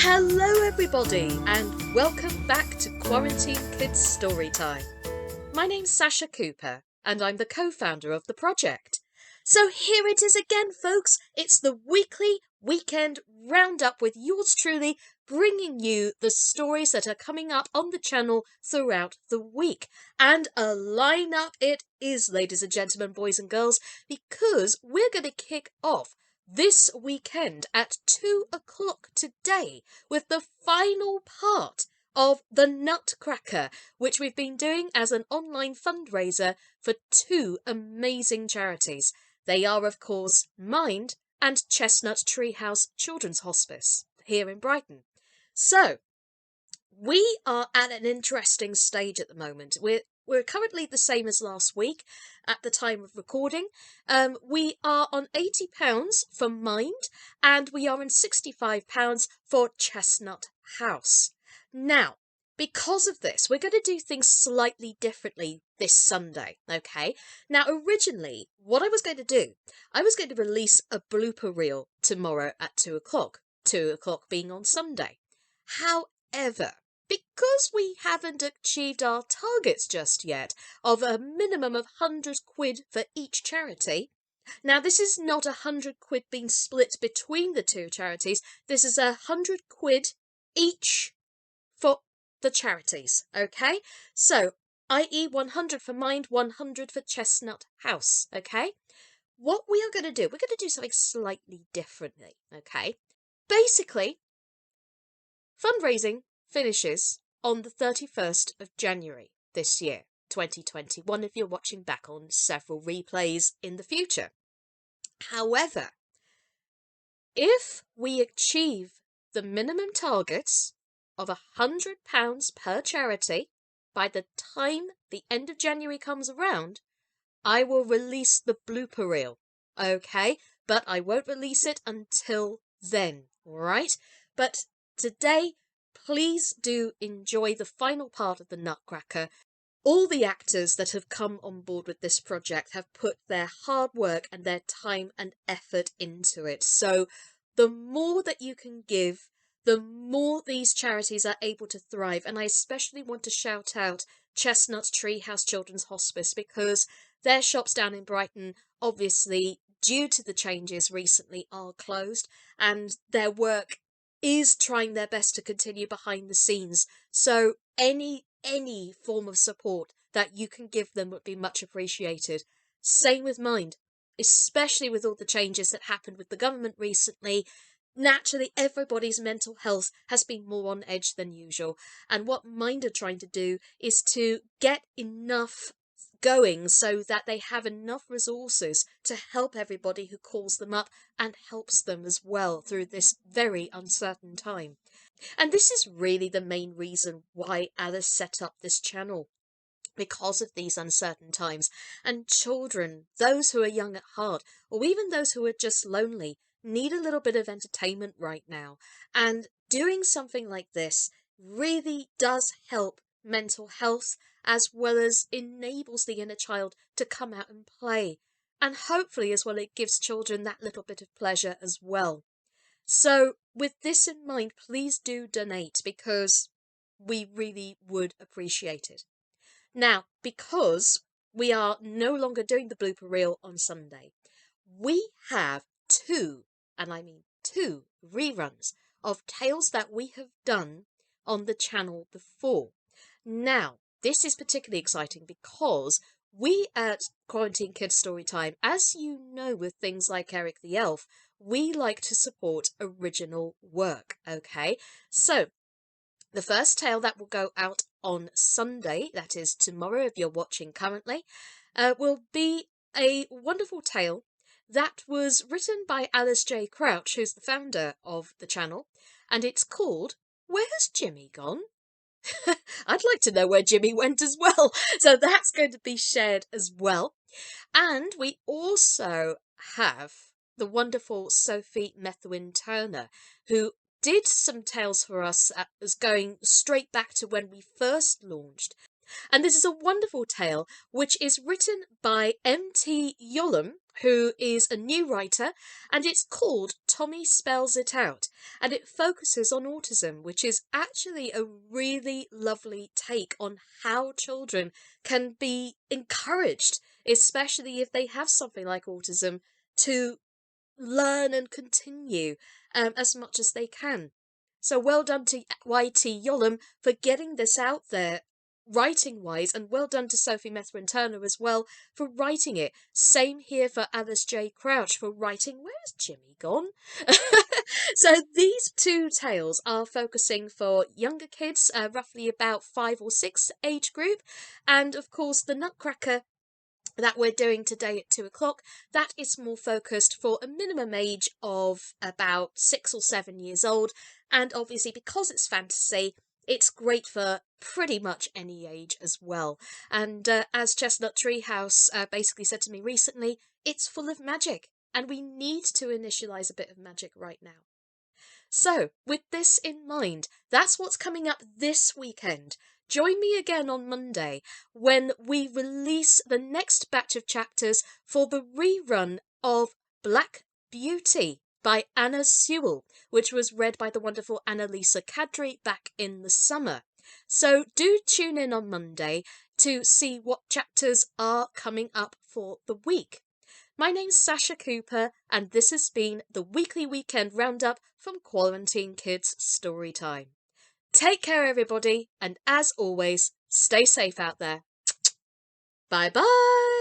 Hello everybody and welcome back to Quarantine Kids Storytime. My name's Sascha Cooper and I'm the co-founder of the project. So here it is again folks, it's the weekly weekend roundup with yours truly bringing you the stories that are coming up on the channel throughout the week. And a lineup it is, ladies and gentlemen, boys and girls, because we're going to kick off this weekend at 2 o'clock today with the final part of the Nutcracker, which we've been doing as an online fundraiser for two amazing charities. They are, of course, Mind and Chestnut Treehouse Children's Hospice here in Brighton. So, we are at an interesting stage at the moment. We're currently the same as last week at the time of recording. We are on £80 for Mind and we are on £65 for Chestnut House. Now, because of this, we're going to do things slightly differently this Sunday, okay? Now, originally, what I was going to do, I was going to release a blooper reel tomorrow at 2 o'clock, 2 o'clock being on Sunday. However, because we haven't achieved our targets just yet of a minimum of £100 for each charity, now this is not £100 being split between the two charities, this is £100 each for the charities, okay? So, i.e. 100 for Mind, 100 for Chestnut House, okay? What we are going to do, we're going to do something slightly differently, okay? Basically, fundraising finishes on the 31st of January this year, 2021, if you're watching back on several replays in the future. However, if we achieve the minimum targets of £100 per charity by the time the end of January comes around, I will release the blooper reel, okay? But I won't release it until then, all right? But today, please do enjoy the final part of the Nutcracker. All the actors that have come on board with this project have put their hard work and their time and effort into it. So the more that you can give, the more these charities are able to thrive. And I especially want to shout out Chestnut Treehouse Children's Hospice because their shops down in Brighton, obviously, due to the changes recently, are closed and their work is trying their best to continue behind the scenes. So any form of support that you can give them would be much appreciated. Same with Mind, especially with all the changes that happened with the government recently. Naturally, everybody's mental health has been more on edge than usual. And what Mind are trying to do is to get enough going so that they have enough resources to help everybody who calls them up and helps them as well through this very uncertain time. And this is really the main reason why Alice set up this channel, because of these uncertain times. And children, those who are young at heart, or even those who are just lonely, need a little bit of entertainment right now. And doing something like this really does help mental health, as well as enables the inner child to come out and play. And hopefully as well it gives children that little bit of pleasure as well. So with this in mind, please do donate because we really would appreciate it. Now, because we are no longer doing the blooper reel on Sunday, we have two, and I mean two, reruns of tales that we have done on the channel before. Now, this is particularly exciting because we at Quarantine Kids Storytime, as you know with things like Eric the Elf, we like to support original work, okay? So, the first tale that will go out on Sunday, that is tomorrow if you're watching currently, will be a wonderful tale that was written by Alice J. Crouch, who's the founder of the channel, and it's called Where Has Jimmy Gone? I'd like to know where Jimmy went as well. So that's going to be shared as well. And we also have the wonderful Sophie Methuen-Turner, who did some tales for us as going straight back to when we first launched. And this is a wonderful tale which is written by YT Yollum, who is a new writer, and it's called Tommy Spells It Out, and it focuses on autism, which is actually a really lovely take on how children can be encouraged, especially if they have something like autism, to learn and continue as much as they can. So well done to YT Yollum for getting this out there writing wise, and well done to Sophie Methuen-Turner as well for writing it. Same here for Alice J. Crouch for writing Where's Jimmy Gone? So these two tales are focusing for younger kids, roughly about 5 or 6 age group, and of course the Nutcracker that we're doing today at 2 o'clock, that is more focused for a minimum age of about 6 or 7 years old. And obviously, because it's fantasy, it's great for pretty much any age as well. And as Chestnut Treehouse basically said to me recently, it's full of magic, and we need to initialise a bit of magic right now. So, with this in mind, that's what's coming up this weekend. Join me again on Monday when we release the next batch of chapters for the rerun of Black Beauty by Anna Sewell, which was read by the wonderful Anne-Lise Kadri back in the summer. So do tune in on Monday to see what chapters are coming up for the week. My name's Sascha Cooper, and this has been the weekly weekend roundup from Quarantine Kids Storytime. Take care, everybody, and as always, stay safe out there. Bye-bye!